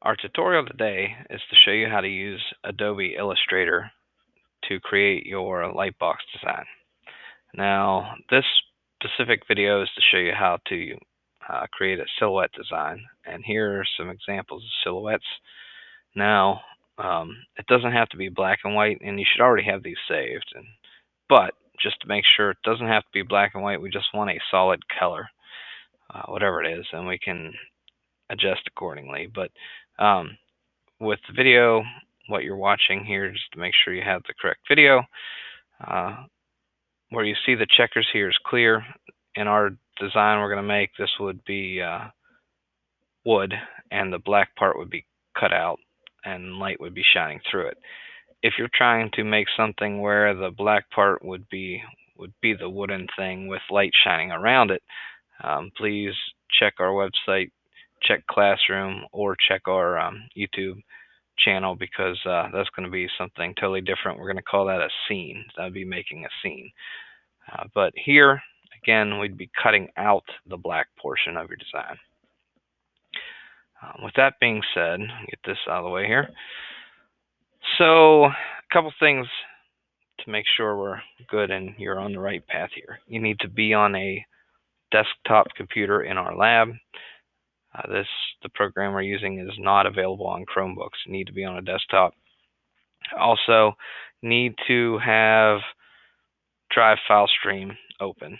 Our tutorial today is to show you how to use Adobe Illustrator to create your Lightbox design. Now, this specific video is to show you how to create a silhouette design, and here are some examples of silhouettes. Now, it doesn't have to be black and white, and you should already have these saved. But just to make sure it doesn't have to be black and white, we just want a solid color, whatever it is, and we can adjust accordingly. But with the video, what you're watching here, just to make sure you have the correct video, where you see the checkers here is clear. In our design we're going to make, this would be wood, and the black part would be cut out and light would be shining through it. If you're trying to make something where the black part would be the wooden thing with light shining around it, please check our website, check Classroom, or check our YouTube channel, because that's going to be something totally different. We're going to call that a scene. That would be making a scene. But here, again, we'd be cutting out the black portion of your design. With that being said, get this out of the way here. So, a couple things to make sure we're good and you're on the right path here. You need to be on a desktop computer in our lab. The program we're using is not available on Chromebooks. You need to be on a desktop. Also, need to have Drive file stream open.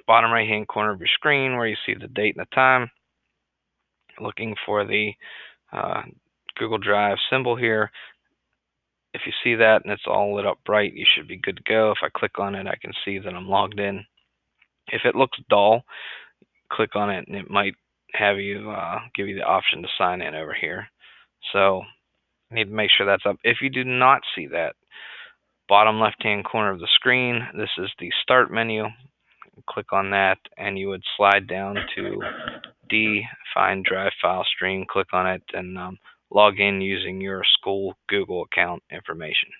Bottom right hand corner of your screen, where you see the date and the time, looking for the Google Drive symbol here. If you see that and it's all lit up bright, you should be good to go. If I click on it, I can see that I'm logged in. If it looks dull, click on it and it might have you give you the option to sign in over here. So you need to make sure that's up. If you do not see that, bottom left hand corner of the screen, this is the start menu. Click on that and you would slide down to D, find Drive file stream, click on it, and log in using your school Google account information.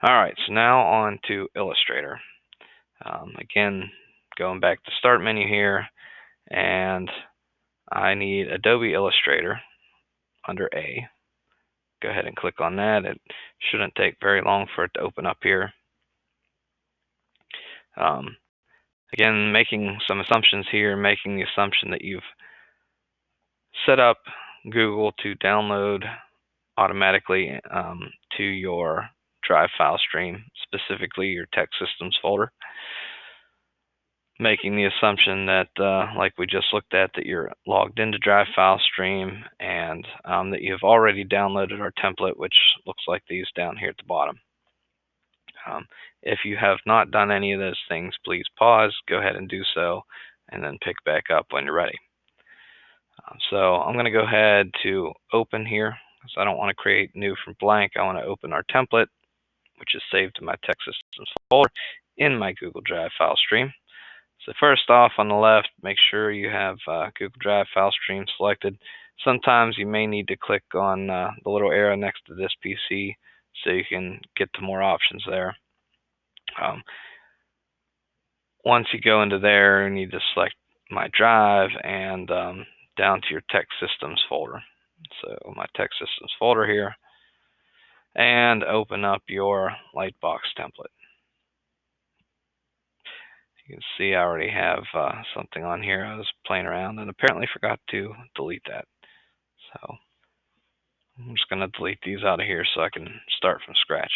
Alright, so now on to Illustrator. Again, going back to start menu here, and I need Adobe Illustrator under A. Go ahead and click on that. It shouldn't take very long for it to open up here. Again, making some assumptions here, making the assumption that you've set up Google to download automatically to your Drive file stream, specifically your Tech Systems folder. Making the assumption that, like we just looked at, that you're logged into Drive file stream, and that you've already downloaded our template, which looks like these down here at the bottom. If you have not done any of those things, please pause, go ahead and do so, and then pick back up when you're ready. So I'm going to go ahead to open here, because I don't want to create new from blank. I want to open our template, which is saved to my Tech Systems folder in my Google Drive file stream. So first off, on the left, make sure you have Google Drive file stream selected. Sometimes you may need to click on the little arrow next to this PC so you can get to more options there. Once you go into there, you need to select My Drive and down to your Tech Systems folder. So my Tech Systems folder here, and open up your Lightbox template. You can see I already have something on here. I was playing around and apparently forgot to delete that. So I'm just going to delete these out of here so I can start from scratch.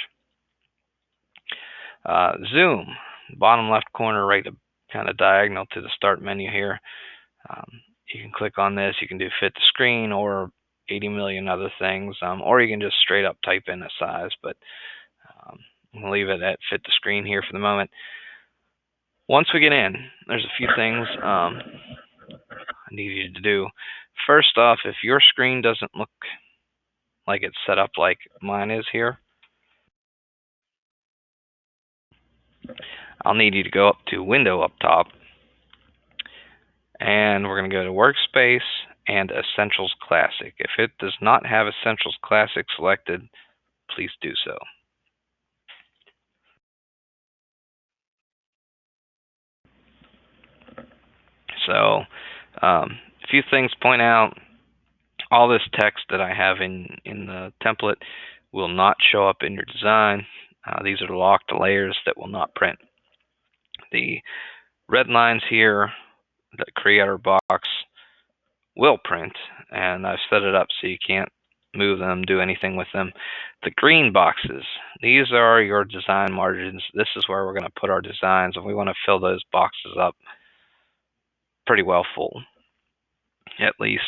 Zoom, bottom left corner, right kind of diagonal to the start menu here. You can click on this. You can do fit to screen or 80 million other things, or you can just straight up type in a size, but I'm going to leave it at fit to screen here for the moment. Once we get in, there's a few things I need you to do. First off, if your screen doesn't look like it's set up like mine is here, I'll need you to go up to Window up top, and we're going to go to Workspace and Essentials Classic. If it does not have Essentials Classic selected, please do so. So, a few things to point out. All this text that I have in the template will not show up in your design. These are locked layers that will not print. The red lines here that create our box will print, and I've set it up so you can't move them, do anything with them. The green boxes, these are your design margins. This is where we're going to put our designs, and we want to fill those boxes up pretty well full, at least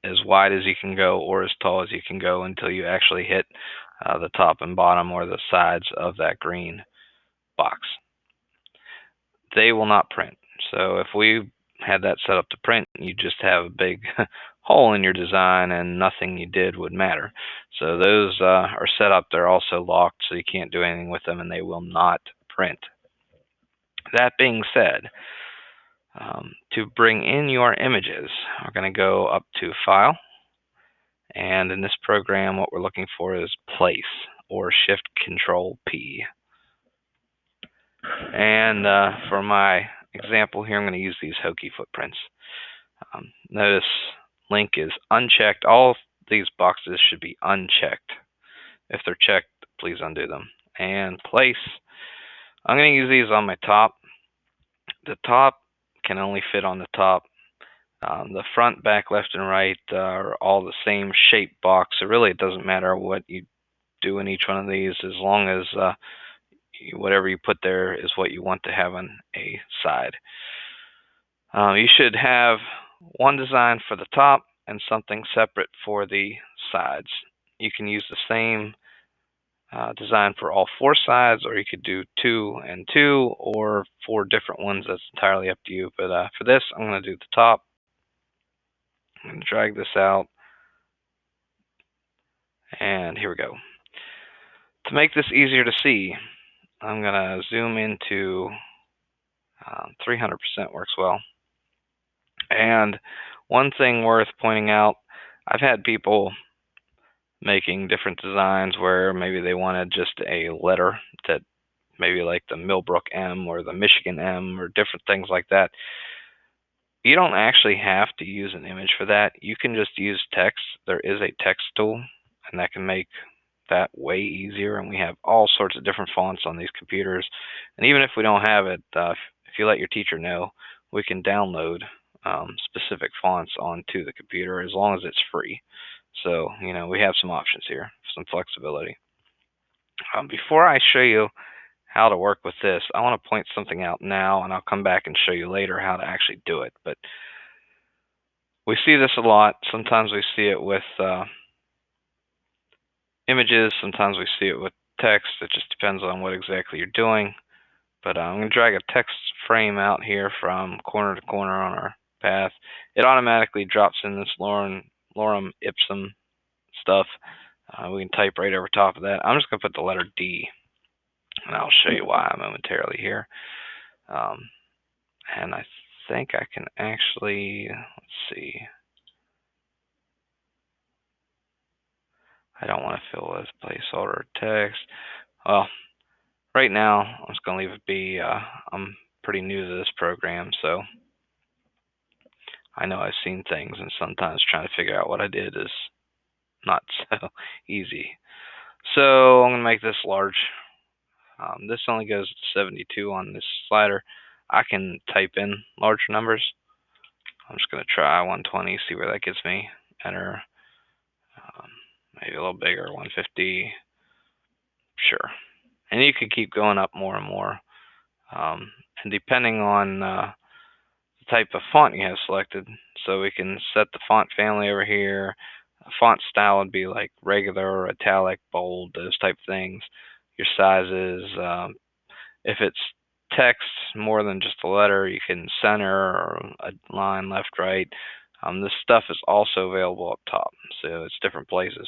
as wide as you can go or as tall as you can go until you actually hit the top and bottom or the sides of that green box. They will not print. So if we had that set up to print, you just have a big hole in your design and nothing you did would matter. So those are set up. They're also locked, so you can't do anything with them, and they will not print. That being said, to bring in your images, we're going to go up to File, and in this program what we're looking for is Place, or Shift-Control-P. And for my example here, I'm going to use these hokey footprints. Notice link is unchecked. All these boxes should be unchecked. If they're checked, please undo them. And Place, I'm going to use these on my top. The top can only fit on the top. The front, back, left, and right are all the same shape box. So really it doesn't matter what you do in each one of these, as long as whatever you put there is what you want to have on a side. You should have one design for the top and something separate for the sides. You can use the same design for all four sides, or you could do 2 and 2, or 4 different ones. That's entirely up to you. But for this, I'm going to do the top. I'm going to drag this out, and here we go. To make this easier to see, I'm going to zoom into 300% works well. And one thing worth pointing out, I've had people making different designs where maybe they wanted just a letter that maybe like the Millbrook M or the Michigan M or different things like that. You don't actually have to use an image for that. You can just use text. There is a text tool, and that can make that way easier. And we have all sorts of different fonts on these computers. And even if we don't have it, if you let your teacher know, we can download specific fonts onto the computer as long as it's free. So, we have some options here, some flexibility. Before I show you how to work with this, I want to point something out now, and I'll come back and show you later how to actually do it. But we see this a lot. Sometimes we see it with images, sometimes we see it with text. It just depends on what exactly you're doing. But I'm going to drag a text frame out here from corner to corner on our path. It automatically drops in this lorem ipsum stuff. We can type right over top of that. I'm just going to put the letter D, and I'll show you why momentarily here. And I think I can actually, let's see. I don't want to fill this placeholder text. Well, right now, I'm just going to leave it be. I'm pretty new to this program, so I know I've seen things, and sometimes trying to figure out what I did is not so easy. So I'm going to make this large. This only goes to 72 on this slider. I can type in larger numbers. I'm just going to try 120, see where that gets me. Enter. Maybe a little bigger, 150. Sure. And you can keep going up more and more. And depending on the type of font you have selected, so we can set the font family over here. Font style would be like regular, italic, bold, those type of things. Your sizes. If it's text more than just a letter, you can center or a line left, right. This stuff is also available up top, so it's different places.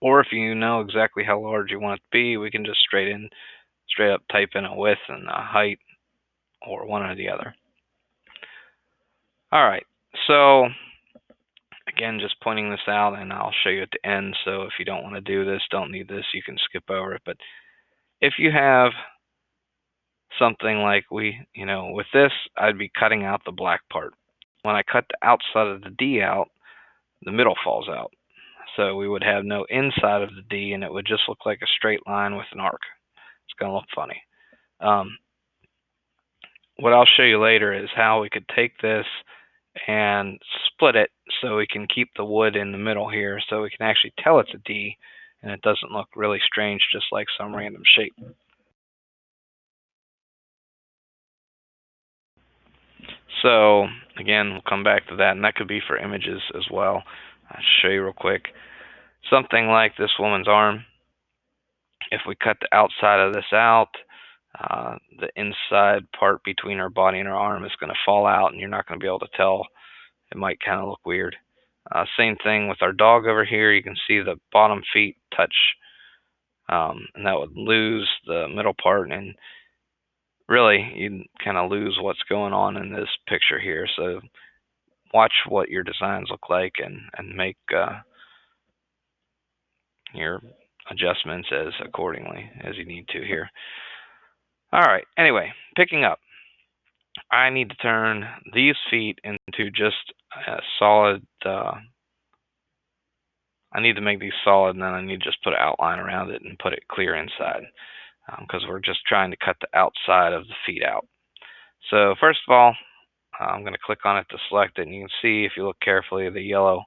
Or if you know exactly how large you want it to be, we can just straight up type in a width and a height, or one or the other. All right, so again, just pointing this out, and I'll show you at the end. So if you don't want to do this, don't need this, you can skip over it. But if you have something like with this, I'd be cutting out the black part. When I cut the outside of the D out, the middle falls out. So we would have no inside of the D, and it would just look like a straight line with an arc. It's going to look funny. What I'll show you later is how we could take this and split it so we can keep the wood in the middle here, so we can actually tell it's a D and it doesn't look really strange just like some random shape. So again, we'll come back to that, and that could be for images as well. I'll show you real quick. Something like this woman's arm. If we cut the outside of this out, the inside part between her body and her arm is going to fall out, and you're not going to be able to tell. It might kind of look weird. Same thing with our dog over here. You can see the bottom feet touch, and that would lose the middle part, and really you kind of lose what's going on in this picture here. So watch what your designs look like and make your adjustments as accordingly as you need to here. All right, anyway, picking up. I need to turn these feet into just a solid, I need to make these solid, and then I need to just put an outline around it and put it clear inside, because we're just trying to cut the outside of the feet out. So first of all, I'm going to click on it to select it, and you can see, if you look carefully, the yellow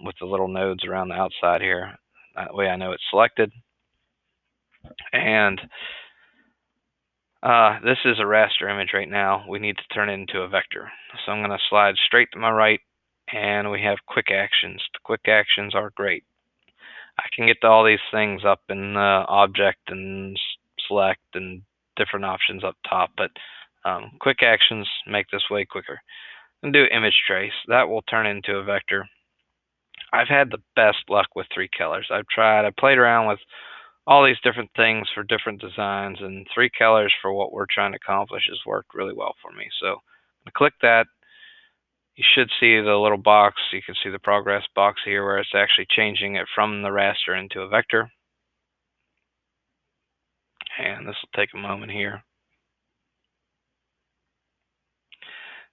with the little nodes around the outside here. That way I know it's selected. And this is a raster image right now. We need to turn it into a vector. So I'm going to slide straight to my right, and we have quick actions. The quick actions are great. I can get to all these things up in object and select and different options up top, but quick actions make this way quicker. And do image trace. That will turn into a vector. I've had the best luck with 3 colors. I played around with all these different things for different designs, and 3 colors for what we're trying to accomplish has worked really well for me. So I'm going to click that. You should see the little box. You can see the progress box here where it's actually changing it from the raster into a vector. And this will take a moment here.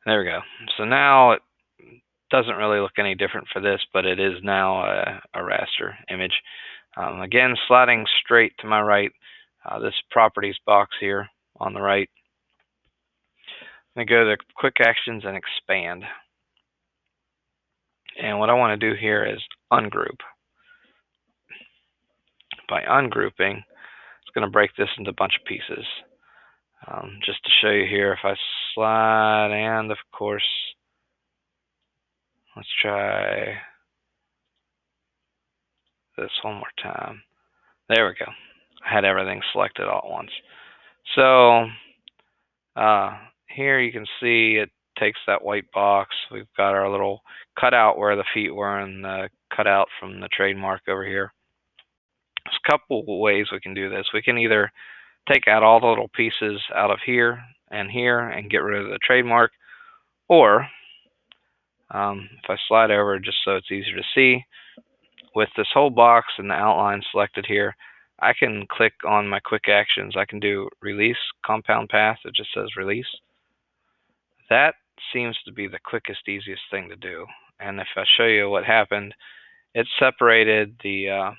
There we go. So now it doesn't really look any different for this, but it is now a raster image. Again, sliding straight to my right, this properties box here on the right. I'm going to go to quick actions and expand. And what I want to do here is ungroup. By ungrouping, it's going to break this into a bunch of pieces. Just to show you here, if I slide, and of course, let's try this one more time. There we go. I had everything selected all at once. So here you can see it takes that white box. We've got our little cutout where the feet were, and the cutout from the trademark over here. There's a couple ways we can do this. We can either take out all the little pieces out of here and get rid of the trademark, or if I slide over just so it's easier to see, with this whole box and the outline selected here, I can click on my quick actions. I can do release compound path. It just says release. That seems to be the quickest, easiest thing to do. And if I show you what happened, it separated the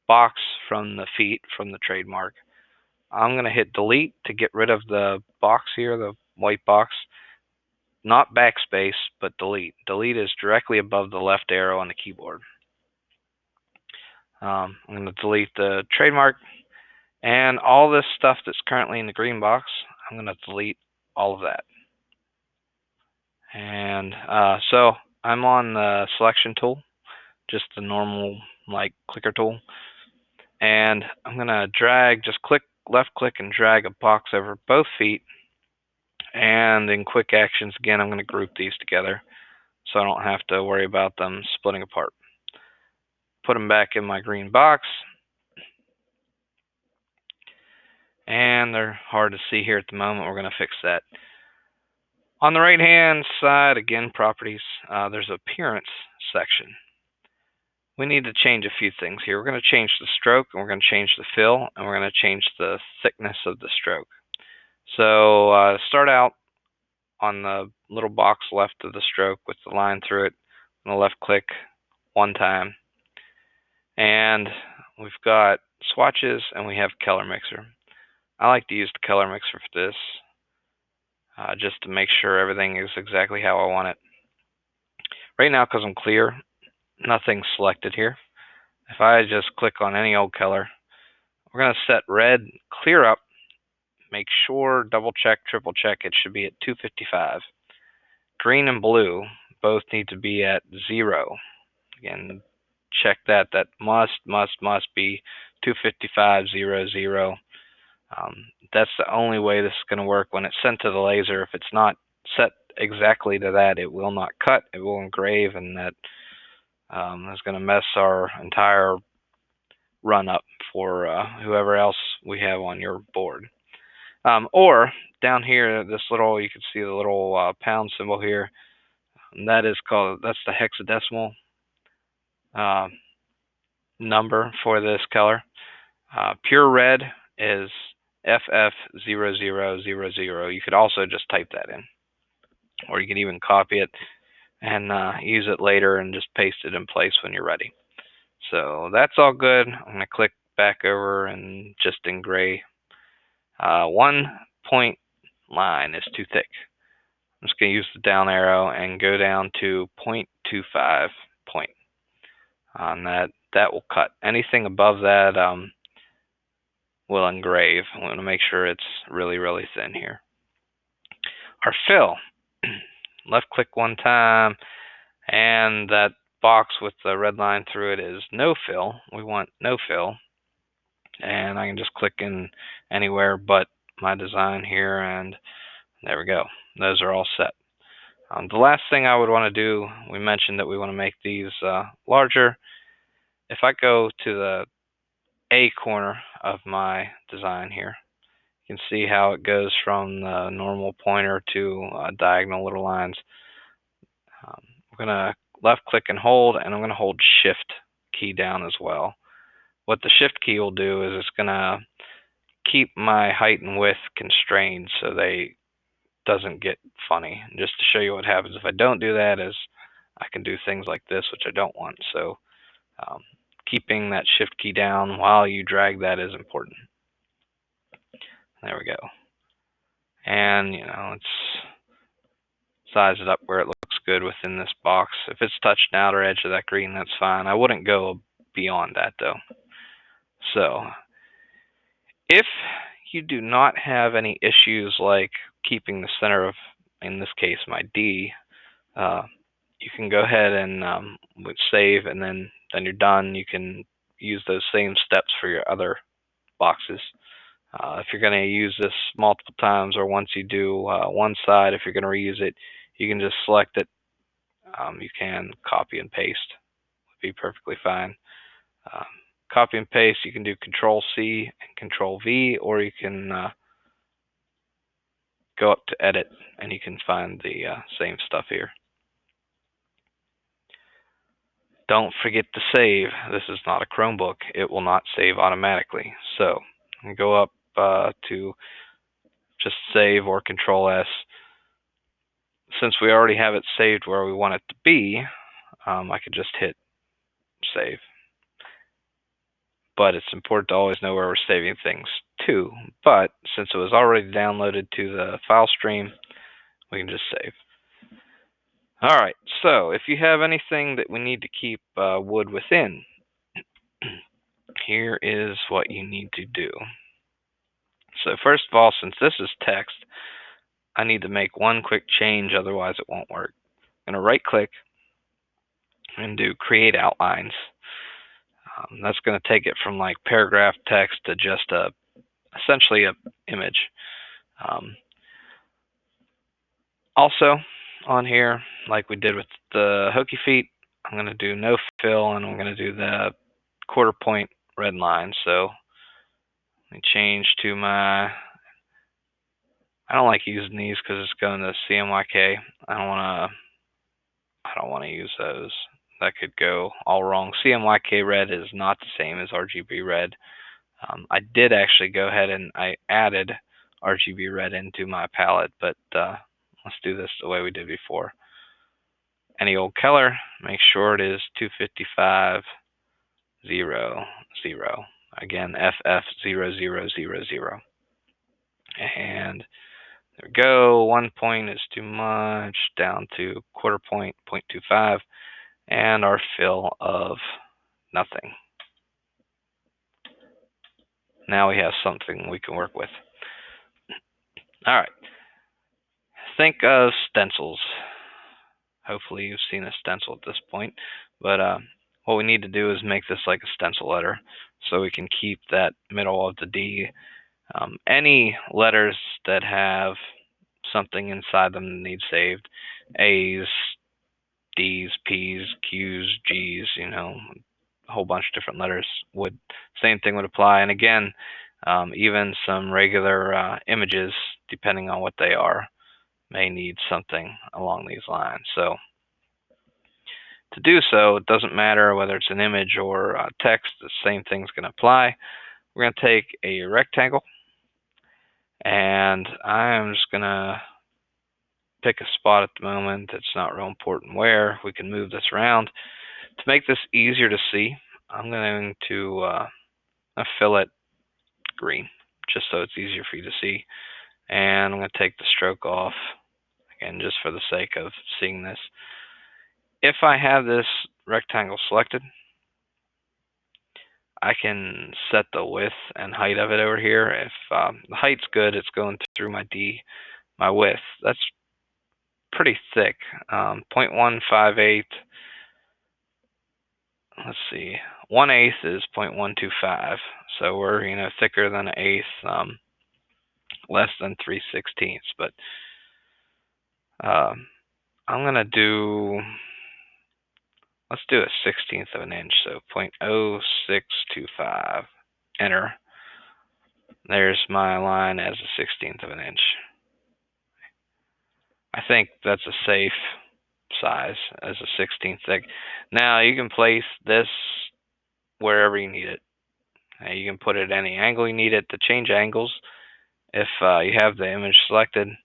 box from the feet from the trademark. I'm going to hit delete to get rid of the box here, the white box. Not backspace, but delete. Delete is directly above the left arrow on the keyboard. I'm going to delete the trademark, and all this stuff that's currently in the green box, I'm going to delete all of that. And so I'm on the selection tool, just the normal like clicker tool, and I'm going to drag, just left click and drag a box over both feet. And in quick actions, again, I'm going to group these together so I don't have to worry about them splitting apart. Put them back in my green box. And they're hard to see here at the moment. We're going to fix that. On the right-hand side, again, properties, there's appearance section. We need to change a few things here. We're going to change the stroke, and we're going to change the fill, and we're going to change the thickness of the stroke. So start out on the little box left of the stroke with the line through it. I'm going to left click one time. And we've got swatches and we have color mixer. I like to use the color mixer for this, just to make sure everything is exactly how I want it. Right now, because I'm clear, nothing's selected here. If I just click on any old color, we're going to set red clear up. Make sure, double check, triple check, it should be at 255. Green and blue both need to be at 0. Again, check that. That must be 255, 0, 0. That's the only way this is going to work when it's sent to the laser. If it's not set exactly to that, it will not cut, it will engrave, and that is going to mess our entire run up for whoever else we have on your board. Or down here, this little, you can see the little pound symbol here. And that's the hexadecimal number for this color. Pure red is FF0000. You could also just type that in, or you can even copy it and use it later and just paste it in place when you're ready. So that's all good. I'm going to click back over and just in gray. 1 point line is too thick. I'm just going to use the down arrow and go down to 0.25 point. On that will cut. Anything above that will engrave. I want to make sure it's really, really thin here. Our fill, left click one time, and that box with the red line through it is no fill. We want no fill, and I can just click in anywhere but my design here, and there we go. Those are all set. The last thing I would want to do, we mentioned that we want to make these larger. If I go to the A corner of my design here, you can see how it goes from the normal pointer to diagonal little lines. I'm going to left click and hold, and I'm going to hold shift key down as well. What the shift key will do is it's going to keep my height and width constrained so they doesn't get funny. Just to show you what happens if I don't do that is I can do things like this, which I don't want. So keeping that shift key down while you drag that is important. There we go. And let's size it up where it looks good within this box. If it's touched the outer edge of that green, that's fine. I wouldn't go beyond that though. So if you do not have any issues like keeping the center of, in this case, my D, you can go ahead and save, and then you're done. You can use those same steps for your other boxes. If you're going to use this multiple times, or once you do one side, if you're going to reuse it, you can just select it. You can copy and paste. Would be perfectly fine. Copy and paste, you can do Control C and Control V, or you can go up to Edit, and you can find the same stuff here. Don't forget to save. This is not a Chromebook. It will not save automatically. So go up to just save or Control S. Since we already have it saved where we want it to be, I could just hit save. But it's important to always know where we're saving things to. But since it was already downloaded to the file stream, we can just save. All right, so if you have anything that we need to keep wood within, here is what you need to do. So first of all, since this is text, I need to make one quick change, otherwise it won't work. I'm going to right click and do create outlines. That's going to take it from like paragraph text to just essentially an image. Also on here, like we did with the hokey feet, I'm going to do no fill, and I'm going to do the quarter point red line. So let me change to my, I don't like using these because it's going to CMYK. I don't want to use those. That could go all wrong. CMYK red is not the same as RGB red. I did actually go ahead and I added RGB red into my palette, but let's do this the way we did before. any old color, make sure it is 25500. Again, FF0000. And there we go. 1 point is too much. Down to quarter point, 0.25. And our fill of nothing. Now we have something we can work with. All right. Think of stencils. Hopefully you've seen a stencil at this point. But what we need to do is make this like a stencil letter so we can keep that middle of the D. Any letters that have something inside them that need saved, A's, D's, P's, Q's, G's, a whole bunch of different letters same thing would apply. And again, even some regular images, depending on what they are, may need something along these lines. So to do so, it doesn't matter whether it's an image or text, the same thing's going to apply. We're going to take a rectangle, and I'm just going to pick a spot at the moment. It's not real important where. We can move this around. To make this easier to see, I'm going to fill it green, just so it's easier for you to see. And I'm going to take the stroke off, again, just for the sake of seeing this. If I have this rectangle selected, I can set the width and height of it over here. If the height's good, it's going through my D. My width, that's pretty thick, 0.158. Let's see, 1/8 is 0.125, so we're thicker than an eighth, less than 3/16. But I'm gonna let's do a 1/16 of an inch, so 0.0625. Enter. There's my line as a 1/16 of an inch. I think that's a safe size as a 1/16 thick. Now you can place this wherever you need it. You can put it at any angle you need it. To change angles, if you have the image selected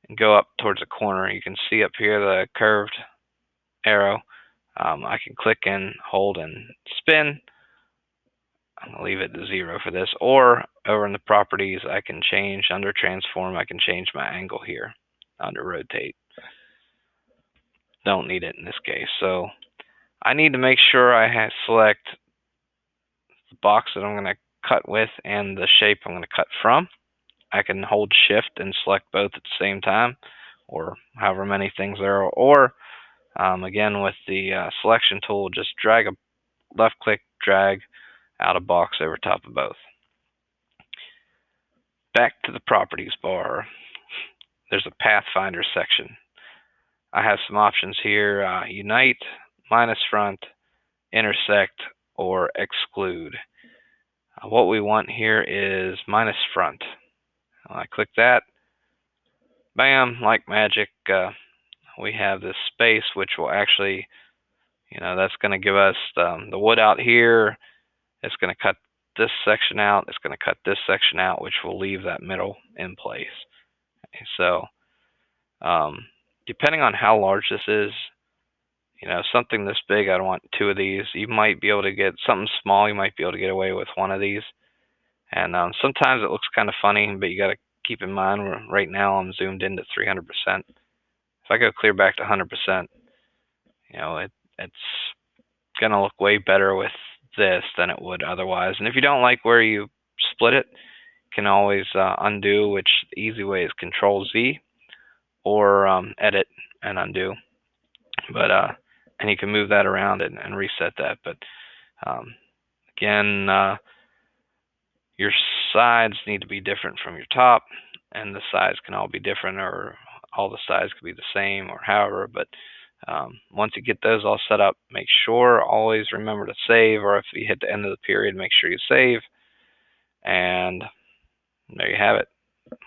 and go up towards the corner, you can see up here the curved arrow. I can click and hold and spin. I'm going to leave it to 0 for this. Or over in the properties, I can change under transform. I can change my angle here under rotate. Don't need it in this case. So I need to make sure I select the box that I'm going to cut with and the shape I'm going to cut from. I can hold shift and select both at the same time, or however many things there are. Or again, with the selection tool, just drag a left click, drag out a box over top of both. Back to the properties bar. There's a pathfinder section. I have some options here: unite, minus front, intersect, or exclude. What we want here is minus front. I click that. Bam, like magic, we have this space which will actually, that's going to give us the wood out here. It's going to cut this section out. It's going to cut this section out, which will leave that middle in place. Okay, so depending on how large this is, something this big, I don't want 2 of these. You might be able to get something small. You might be able to get away with 1 of these. And sometimes it looks kind of funny, but you got to keep in mind, right now I'm zoomed in to 300%. If I go clear back to 100%, it's going to look way better with this than it would otherwise. And if you don't like where you split it, you can always undo, which the easy way is Control-Z, or edit and undo. But and you can move that around and reset that. But again, your sides need to be different from your top, and the sides can all be different, or all the sides could be the same, or however. But once you get those all set up, make sure always remember to save, or if you hit the end of the period, make sure you save. And there you have it.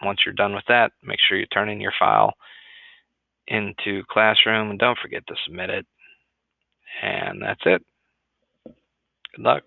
Once you're done with that, make sure you turn in your file into Classroom, and don't forget to submit it. And that's it. Good luck.